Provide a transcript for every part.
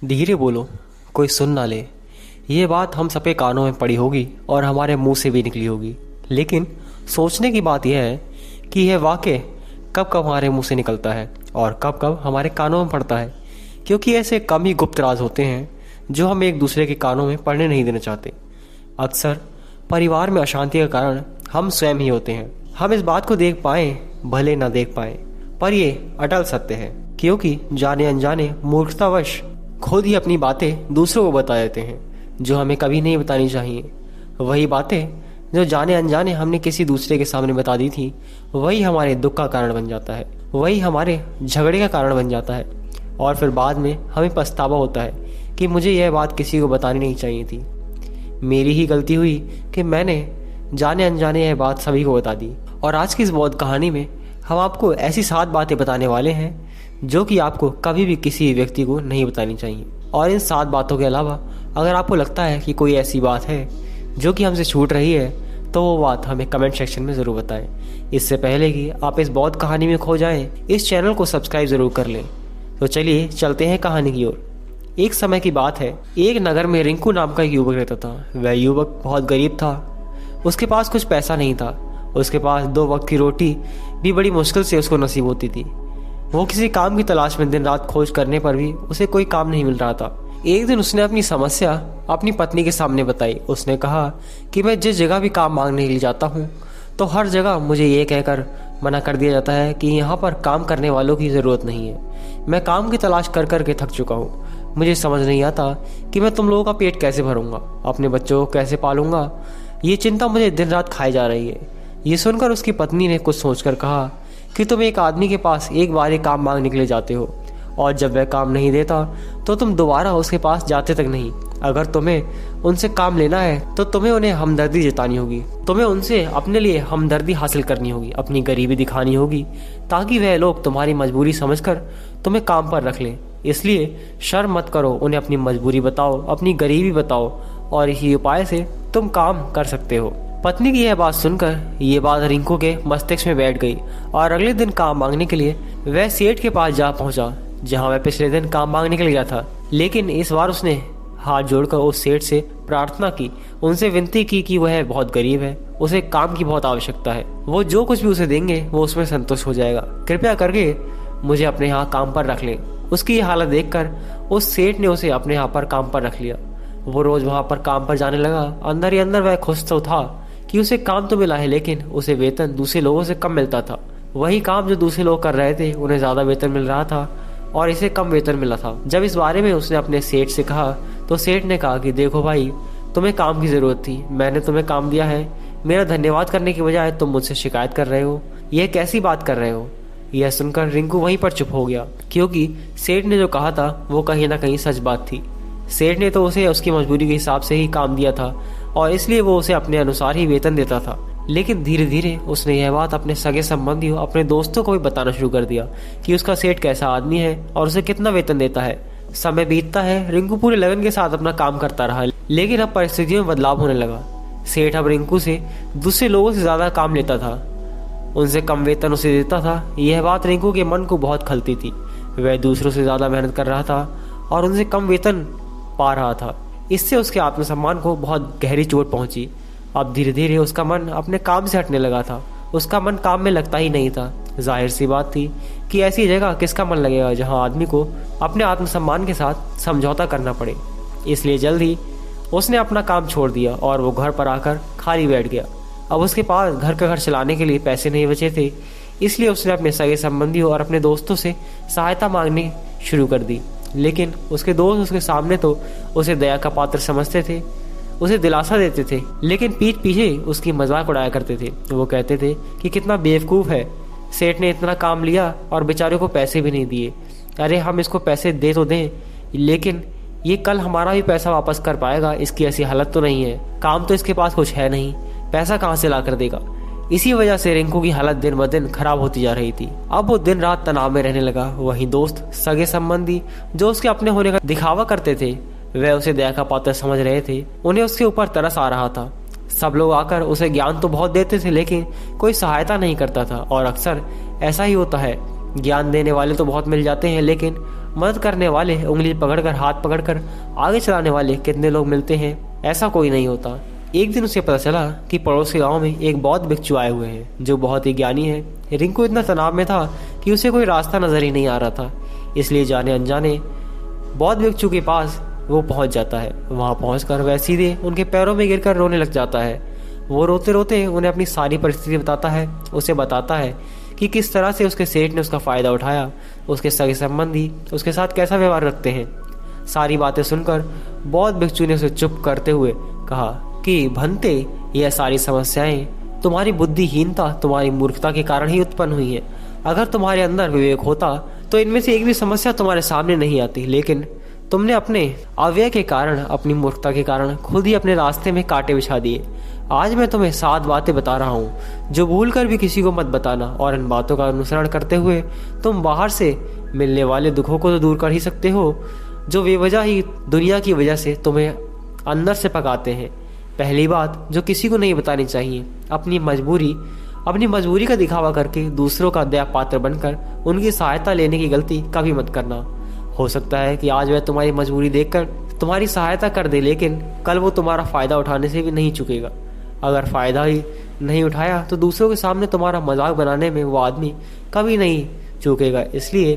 धीरे बोलो, कोई सुन ना ले। ये बात हम सबके कानों में पड़ी होगी और हमारे मुंह से भी निकली होगी, लेकिन सोचने की बात यह है कि यह वाक्य कब कब हमारे मुंह से निकलता है और कब कब हमारे कानों में पड़ता है, क्योंकि ऐसे कम ही गुप्त राज होते हैं जो हम एक दूसरे के कानों में पड़ने नहीं देना चाहते। अक्सर परिवार में अशांति का कारण हम स्वयं ही होते हैं। हम इस बात को देख पाएं भले ना देख पाएं, पर ये अटल सत्य है, क्योंकि जाने अनजाने मूर्खतावश खुद ही अपनी बातें दूसरों को बता देते हैं जो हमें कभी नहीं बतानी चाहिए। वही बातें जो जाने अनजाने हमने किसी दूसरे के सामने बता दी थी, वही हमारे दुख का कारण बन जाता है, वही हमारे झगड़े का कारण बन जाता है, और फिर बाद में हमें पछतावा होता है कि मुझे यह बात किसी को बतानी नहीं चाहिए थी। मेरी ही गलती हुई कि मैंने जाने अनजाने यह बात सभी को बता दी। और आज की इस बौद्ध कहानी में हम आपको ऐसी 7 बातें बताने वाले हैं जो कि आपको कभी भी किसी व्यक्ति को नहीं बतानी चाहिए। और इन 7 बातों के अलावा अगर आपको लगता है कि कोई ऐसी बात है जो कि हमसे छूट रही है, तो वो बात हमें कमेंट सेक्शन में ज़रूर बताएं। इससे पहले कि आप इस बौद्ध कहानी में खो जाएं, इस चैनल को सब्सक्राइब ज़रूर कर लें। तो चलिए चलते हैं कहानी की ओर। एक समय की बात है, एक नगर में रिंकू नाम का एक युवक रहता था। वह युवक बहुत गरीब था, उसके पास कुछ पैसा नहीं था, उसके पास 2 वक्त की रोटी भी बड़ी मुश्किल से उसको नसीब होती थी। वो किसी काम की तलाश में दिन रात खोज करने पर भी उसे कोई काम नहीं मिल रहा था। एक दिन उसने अपनी समस्या अपनी पत्नी के सामने बताई। उसने कहा कि मैं जिस जगह भी काम मांगने के लिए जाता हूँ, तो हर जगह मुझे ये कहकर मना कर दिया जाता है कि यहाँ पर काम करने वालों की ज़रूरत नहीं है। मैं काम की तलाश कर कर के थक चुका हूँ। मुझे समझ नहीं आता कि मैं तुम लोगों का पेट कैसे भरूंगा, अपने बच्चों को कैसे पालूंगा। ये चिंता मुझे दिन रात खाई जा रही है। ये सुनकर उसकी पत्नी ने कुछ सोचकर कहा कि तुम एक आदमी के पास एक बार ही काम मांगने के लिए जाते हो, और जब वह काम नहीं देता तो तुम दोबारा उसके पास जाते तक नहीं। अगर तुम्हें उनसे काम लेना है तो तुम्हें उन्हें हमदर्दी जतानी होगी, तुम्हें उनसे अपने लिए हमदर्दी हासिल करनी होगी, अपनी गरीबी दिखानी होगी, ताकि वह लोग तुम्हारी मजबूरी समझकर तुम्हें काम पर रख लें। इसलिए शर्म मत करो, उन्हें अपनी मजबूरी बताओ, अपनी गरीबी बताओ, और इसी उपाय से तुम काम कर सकते हो। पत्नी की यह बात सुनकर ये बात रिंकू के मस्तिष्क में बैठ गई, और अगले दिन काम मांगने के लिए वह सेठ के पास जा पहुंचा जहां वह पिछले दिन काम मांगने के लिए गया था। लेकिन इस बार उसने हाथ जोड़कर उस सेठ से प्रार्थना की, उनसे विनती की कि वह बहुत गरीब है, उसे काम की बहुत आवश्यकता है, वो जो कुछ भी उसे देंगे वो उसमें संतुष्ट हो जाएगा। कृपया करके मुझे अपने यहाँ काम पर रख लें। उसकी ये हालत देखकर उस सेठ ने उसे अपने यहाँ पर काम पर रख लिया। वो रोज वहाँ पर काम पर जाने लगा। अंदर ही अंदर वह खुश तो था कि उसे काम तो मिला है, लेकिन उसे वेतन दूसरे लोगों से कम मिलता था। वही काम जो दूसरे लोग कर रहे थे उन्हें ज्यादा वेतन मिल रहा था और इसे कम वेतन मिला था। जब इस बारे में उसने अपने सेठ से कहा तो सेठ ने कहा कि देखो भाई, तुम्हें काम की जरूरत थी, मैंने तुम्हें काम दिया है, मेरा धन्यवाद करने की बजाय तुम मुझसे शिकायत कर रहे हो। यह कैसी बात कर रहे हो? यह सुनकर रिंकू वहीं पर चुप हो गया, क्योंकि सेठ ने जो कहा था वो कहीं ना कहीं सच बात थी। सेठ ने तो उसे उसकी मजबूरी के हिसाब से ही काम दिया था और इसलिए वो उसे अपने अनुसार ही वेतन देता था। लेकिन धीरे धीरे उसने यह बात अपने सगे संबंधियों, अपने दोस्तों को भी बताना शुरू कर दिया कि उसका सेठ कैसा आदमी है और उसे कितना वेतन देता है। समय बीतता है, रिंकू पूरे लगन के साथ अपना काम करता रहा, लेकिन अब परिस्थितियों में बदलाव होने लगा। सेठ अब रिंकू से दूसरे लोगों से ज्यादा काम लेता था, उनसे कम वेतन उसे देता था। यह बात रिंकू के मन को बहुत खलती थी। वह दूसरों से ज्यादा मेहनत कर रहा था और उनसे कम वेतन पा रहा था। इससे उसके आत्मसम्मान को बहुत गहरी चोट पहुंची। अब धीरे धीरे उसका मन अपने काम से हटने लगा था। उसका मन काम में लगता ही नहीं था। जाहिर सी बात थी कि ऐसी जगह किसका मन लगेगा जहां आदमी को अपने आत्मसम्मान के साथ समझौता करना पड़े। इसलिए जल्द ही उसने अपना काम छोड़ दिया और वो घर पर आकर खाली बैठ गया। अब उसके पास घर का खर्च चलाने के लिए पैसे नहीं बचे थे, इसलिए उसने अपने सगे संबंधियों और अपने दोस्तों से सहायता मांगनी शुरू कर दी। लेकिन उसके दोस्त उसके सामने तो उसे दया का पात्र समझते थे, उसे दिलासा देते थे, लेकिन पीठ पीछे उसकी मजाक उड़ाया करते थे। वो कहते थे कि कितना बेवकूफ़ है, सेठ ने इतना काम लिया और बेचारे को पैसे भी नहीं दिए। अरे हम इसको पैसे दे तो दें, लेकिन ये कल हमारा भी पैसा वापस कर पाएगा, इसकी ऐसी हालत तो नहीं है, काम तो इसके पास कुछ है नहीं, पैसा कहाँ से ला कर देगा। इसी वजह से रिंकू की हालत दिन ब दिन खराब होती जा रही थी। अब वो दिन रात तनाव में रहने लगा। वहीं दोस्त, सगे संबंधी जो उसके अपने होने का दिखावा करते थे, वह उसे दया का पात्र समझ रहे थे। उन्हें उसके ऊपर तरस आ रहा था। सब लोग आकर उसे ज्ञान तो बहुत देते थे, लेकिन कोई सहायता नहीं करता था। और अक्सर ऐसा ही होता है, ज्ञान देने वाले तो बहुत मिल जाते हैं, लेकिन मदद करने वाले उंगली पकड़कर, हाथ पकड़कर आगे चलाने वाले कितने लोग मिलते हैं? ऐसा कोई नहीं होता। एक दिन उसे पता चला कि पड़ोस के गांव में एक बौद्ध भिक्षु आए हुए हैं जो बहुत ही ज्ञानी है। रिंकू इतना तनाव में था कि उसे कोई रास्ता नजर ही नहीं आ रहा था, इसलिए जाने अनजाने बौद्ध भिक्षु के पास वो पहुंच जाता है। वहां पहुंचकर वह सीधे उनके पैरों में गिरकर रोने लग जाता है। वो रोते रोते उन्हें अपनी सारी परिस्थिति बताता है। उसे बताता है कि किस तरह से उसके सेठ ने उसका फायदा उठाया, उसके सगे संबंधी उसके साथ कैसा व्यवहार रखते हैं। सारी बातें सुनकर बौद्ध भिक्षु ने उसे चुप करते हुए कहा कि भंते, यह सारी समस्याएं तुम्हारी बुद्धिहीनता, तुम्हारी मूर्खता के कारण ही उत्पन्न हुई है। अगर तुम्हारे अंदर विवेक होता तो इनमें से एक भी समस्या तुम्हारे सामने नहीं आती, लेकिन तुमने अपने अव्यय के कारण, अपनी मूर्खता के कारण खुद ही अपने रास्ते में कांटे बिछा दिए। आज मैं तुम्हें 7 बातें बता रहा हूँ जो भूल कर भी किसी को मत बताना, और इन बातों का अनुसरण करते हुए तुम बाहर से मिलने वाले दुखों को तो दूर कर ही सकते हो जो बेवजह ही दुनिया की वजह से तुम्हें अंदर से पकाते हैं। पहली बात जो किसी को नहीं बतानी चाहिए, अपनी मजबूरी का दिखावा करके दूसरों का दया पात्र बनकर उनकी सहायता लेने की गलती कभी मत करना। हो सकता है कि आज वह तुम्हारी मजबूरी देखकर तुम्हारी सहायता कर दे, लेकिन कल वो तुम्हारा फायदा उठाने से भी नहीं चूकेगा। अगर फायदा ही नहीं उठाया तो दूसरों के सामने तुम्हारा मजाक बनाने में वो आदमी कभी नहीं चूकेगा। इसलिए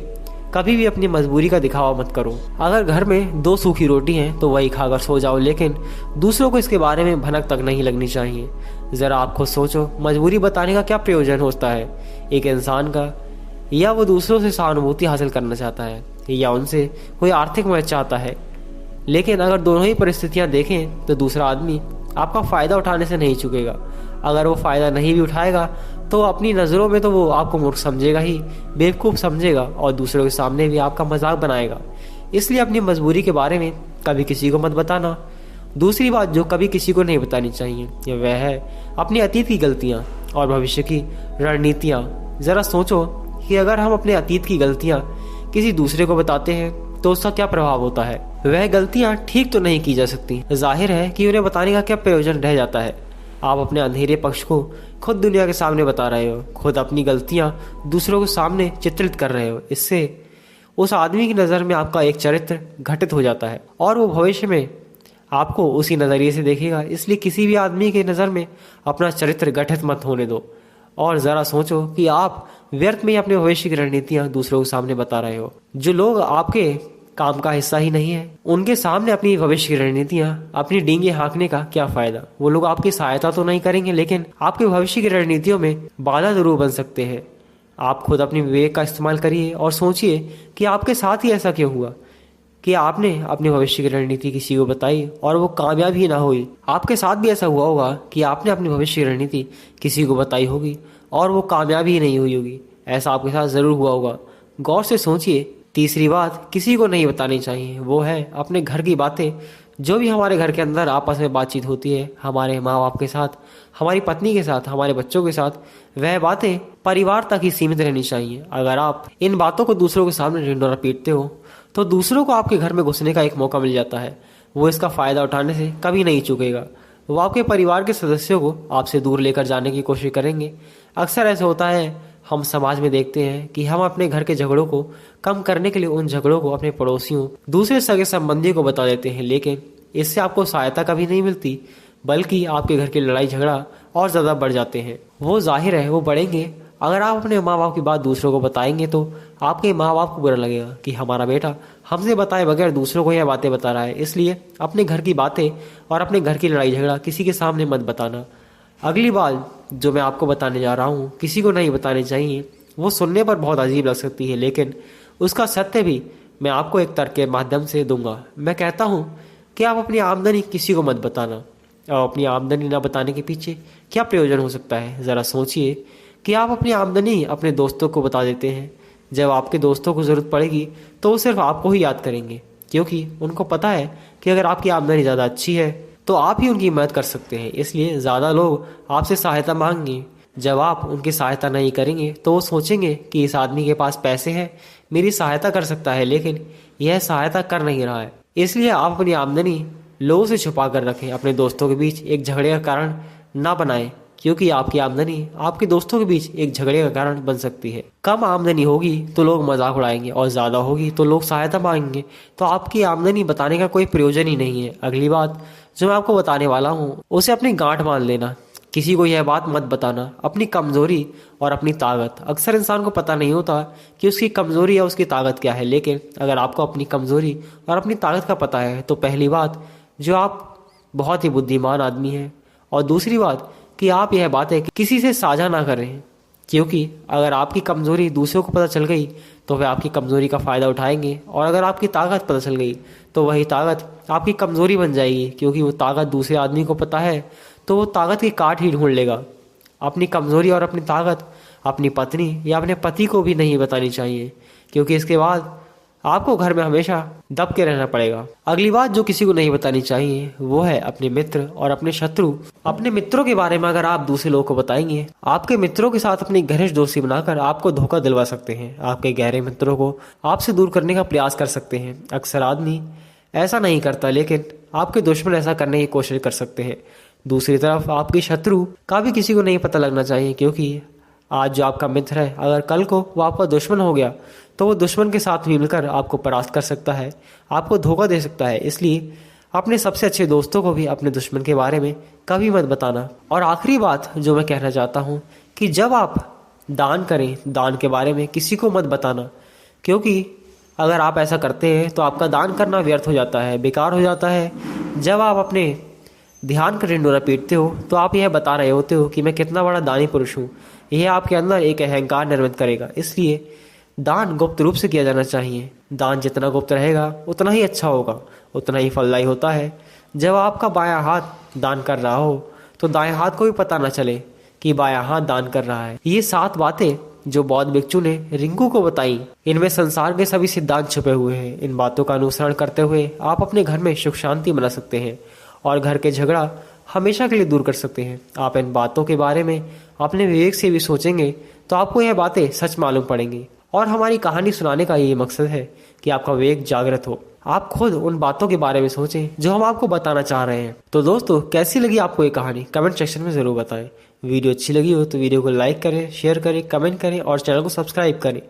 कभी भी अपनी मजबूरी का दिखावा मत करो। अगर घर में 2 सूखी रोटी हैं तो वही खाकर सो जाओ, लेकिन दूसरों को इसके बारे में भनक तक नहीं लगनी चाहिए। जरा आप खुद सोचो, मजबूरी बताने का क्या प्रयोजन होता है एक इंसान का? या वो दूसरों से सहानुभूति हासिल करना चाहता है, या उनसे कोई आर्थिक मदद चाहता है? लेकिन अगर दोनों ही परिस्थितियां देखें तो दूसरा आदमी आपका फायदा उठाने से नहीं चूकेगा। अगर वो फायदा नहीं भी उठाएगा तो अपनी नज़रों में तो वो आपको मूर्ख समझेगा ही, बेवकूफ़ समझेगा, और दूसरों के सामने भी आपका मजाक बनाएगा। इसलिए अपनी मजबूरी के बारे में कभी किसी को मत बताना। दूसरी बात जो कभी किसी को नहीं बतानी चाहिए वह है अपनी अतीत की गलतियाँ और भविष्य की रणनीतियाँ। ज़रा सोचो कि अगर हम अपने अतीत की गलतियाँ किसी दूसरे को बताते हैं तो उसका क्या प्रभाव होता है। वह गलतियाँ ठीक तो नहीं की जा सकती, जाहिर है कि उन्हें बताने का क्या प्रयोजन रह जाता है। आप अपने अंधेरे पक्ष को खुद दुनिया के सामने बता रहे हो, खुद अपनी गलतियां दूसरों के सामने चित्रित कर रहे हो। इससे उस आदमी की नज़र में आपका एक चरित्र घटित हो जाता है और वो भविष्य में आपको उसी नज़रिए से देखेगा। इसलिए किसी भी आदमी के नज़र में अपना चरित्र गठित मत होने दो, और ज़रा सोचो कि आप व्यर्थ में अपने भविष्य की रणनीतियां दूसरों के सामने बता रहे हो। जो लोग आपके काम का हिस्सा ही नहीं है, उनके सामने अपनी भविष्य की रणनीतियां, अपनी डींगे हाँकने का क्या फायदा? वो लोग आपकी सहायता तो नहीं करेंगे, लेकिन आपके भविष्य की रणनीतियों में बाधा जरूर बन सकते हैं। आप खुद अपनी विवेक का इस्तेमाल करिए और सोचिए कि आपके साथ ही ऐसा क्यों हुआ कि आपने अपनी भविष्य की रणनीति किसी को बताई और वो कामयाब ही ना हुई। आपके साथ भी ऐसा हुआ होगा कि आपने अपनी भविष्य की रणनीति किसी को बताई होगी और वो कामयाब ही नहीं हुई होगी। ऐसा आपके साथ जरूर हुआ होगा। गौर से सोचिए। तीसरी बात किसी को नहीं बतानी चाहिए, वो है अपने घर की बातें। जो भी हमारे घर के अंदर आपस में बातचीत होती है, हमारे माँ बाप के साथ, हमारी पत्नी के साथ, हमारे बच्चों के साथ, वह बातें परिवार तक ही सीमित रहनी चाहिए। अगर आप इन बातों को दूसरों के सामने ढिंढोरा पीटते हो तो दूसरों को आपके घर में घुसने का एक मौका मिल जाता है। वो इसका फायदा उठाने से कभी नहीं चूकेगा। वो आपके परिवार के सदस्यों को आपसे दूर लेकर जाने की कोशिश करेंगे। अक्सर ऐसा होता है, हम समाज में देखते हैं कि हम अपने घर के झगड़ों को कम करने के लिए उन झगड़ों को अपने पड़ोसियों, दूसरे सगे संबंधियों को बता देते हैं, लेकिन इससे आपको सहायता कभी नहीं मिलती, बल्कि आपके घर की लड़ाई झगड़ा और ज़्यादा बढ़ जाते हैं। वो जाहिर है वो बढ़ेंगे। अगर आप अपने माँ बाप की बात दूसरों को बताएंगे तो आपके माँ बाप को बुरा लगेगा कि हमारा बेटा हमसे बताए बगैर दूसरों को यह बातें बता रहा है। इसलिए अपने घर की बातें और अपने घर की लड़ाई झगड़ा किसी के सामने मत बताना। अगली बात जो मैं आपको बताने जा रहा हूँ किसी को नहीं बतानी चाहिए। वो सुनने पर बहुत अजीब लग सकती है, लेकिन उसका सत्य भी मैं आपको एक तर्क के माध्यम से दूंगा। मैं कहता हूँ कि आप अपनी आमदनी किसी को मत बताना। और अपनी आमदनी न बताने के पीछे क्या प्रयोजन हो सकता है? ज़रा सोचिए कि आप अपनी आमदनी अपने दोस्तों को बता देते हैं। जब आपके दोस्तों को ज़रूरत पड़ेगी तो वो सिर्फ आपको ही याद करेंगे, क्योंकि उनको पता है कि अगर आपकी आमदनी ज़्यादा अच्छी है तो आप ही उनकी मदद कर सकते हैं। इसलिए ज़्यादा लोग आपसे सहायता मांगेंगे। जब आप उनकी सहायता नहीं करेंगे तो वो सोचेंगे कि इस आदमी के पास पैसे हैं, मेरी सहायता कर सकता है, लेकिन यह सहायता कर नहीं रहा है। इसलिए आप अपनी आमदनी लोगों से छुपा कर रखें। अपने दोस्तों के बीच एक झगड़े का कारण ना बनाएं। क्योंकि आपकी आमदनी आपके दोस्तों के बीच एक झगड़े का कारण बन सकती है। कम आमदनी होगी तो लोग मजाक उड़ाएंगे और ज़्यादा होगी तो लोग सहायता मांगेंगे, तो आपकी आमदनी बताने का कोई प्रयोजन ही नहीं है। अगली बात जो मैं आपको बताने वाला हूँ उसे अपनी गांठ मान लेना। किसी को यह बात मत बताना अपनी कमजोरी और अपनी ताकत। अक्सर इंसान को पता नहीं होता कि उसकी कमजोरी या उसकी ताकत क्या है, लेकिन अगर आपको अपनी कमजोरी और अपनी ताकत का पता है तो पहली बात जो आप बहुत ही बुद्धिमान आदमी हैं, और दूसरी बात कि आप यह बातें किसी से साझा ना करें, क्योंकि अगर आपकी कमजोरी दूसरों को पता चल गई तो वे आपकी कमजोरी का फायदा उठाएंगे, और अगर आपकी ताकत पता चल गई तो वही ताकत आपकी कमजोरी बन जाएगी, क्योंकि वो ताकत दूसरे आदमी को पता है तो वो ताकत की काट ही ढूंढ लेगा। अपनी कमजोरी और अपनी ताकत अपनी पत्नी या अपने पति को भी नहीं बतानी चाहिए, क्योंकि इसके बाद आपको घर में हमेशा दब के रहना पड़ेगा। अगली बात जो किसी को नहीं बतानी चाहिए वो है अपने मित्र और अपने शत्रु। अपने मित्रों के बारे में अगर आप दूसरे लोगों को बताएंगे, आपके मित्रों के साथ अपनी घनिष्ठ दोस्ती बनाकर आपको धोखा दिलवा सकते हैं। आपके गहरे मित्रों को आपसे दूर करने का प्रयास कर सकते हैं। अक्सर आदमी ऐसा नहीं करता, लेकिन आपके दुश्मन ऐसा करने की कोशिश कर सकते हैं। दूसरी तरफ आपके शत्रु का भी किसी को नहीं पता लगना चाहिए, क्योंकि आज जो आपका मित्र है अगर कल को वो आपका दुश्मन हो गया तो वो दुश्मन के साथ मिलकर आपको परास्त कर सकता है, आपको धोखा दे सकता है। इसलिए अपने सबसे अच्छे दोस्तों को भी अपने दुश्मन के बारे में कभी मत बताना। और आखिरी बात जो मैं कहना चाहता हूँ कि जब आप दान करें, दान के बारे में किसी को मत बताना, क्योंकि अगर आप ऐसा करते हैं तो आपका दान करना व्यर्थ हो जाता है, बेकार हो जाता है। जब आप अपने ध्यान का ढिंढोरा पीटते हो तो आप यह बता रहे होते हो कि मैं कितना बड़ा दानी पुरुष हूँ। यह आपके अंदर एक अहंकार निर्मित करेगा। इसलिए दान गुप्त रूप से किया जाना चाहिए। दान जितना गुप्त रहेगा उतना ही अच्छा होगा, उतना ही फलदायी होता है। जब आपका बायां हाथ दान कर रहा हो तो दाएं हाथ को भी पता न चले कि बायां हाथ दान कर रहा है। ये 7 बातें जो बौद्ध भिक्षु ने रिंकू को बताई, इनमें संसार के सभी सिद्धांत छुपे हुए हैं। इन बातों का अनुसरण करते हुए आप अपने घर में सुख शांति बना सकते हैं और घर के झगड़ा हमेशा के लिए दूर कर सकते हैं। आप इन बातों के बारे में अपने विवेक से भी सोचेंगे तो आपको यह बातें सच मालूम पड़ेंगी। और हमारी कहानी सुनाने का यही मकसद है कि आपका विवेक जागृत हो, आप खुद उन बातों के बारे में सोचें जो हम आपको बताना चाह रहे हैं। तो दोस्तों, कैसी लगी आपको ये कहानी कमेंट सेक्शन में जरूर बताएं। वीडियो अच्छी लगी हो तो वीडियो को लाइक करें, शेयर करें, कमेंट करें और चैनल को सब्सक्राइब करें।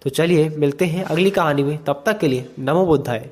तो चलिए मिलते हैं अगली कहानी में, तब तक के लिए नमो बुद्धाय।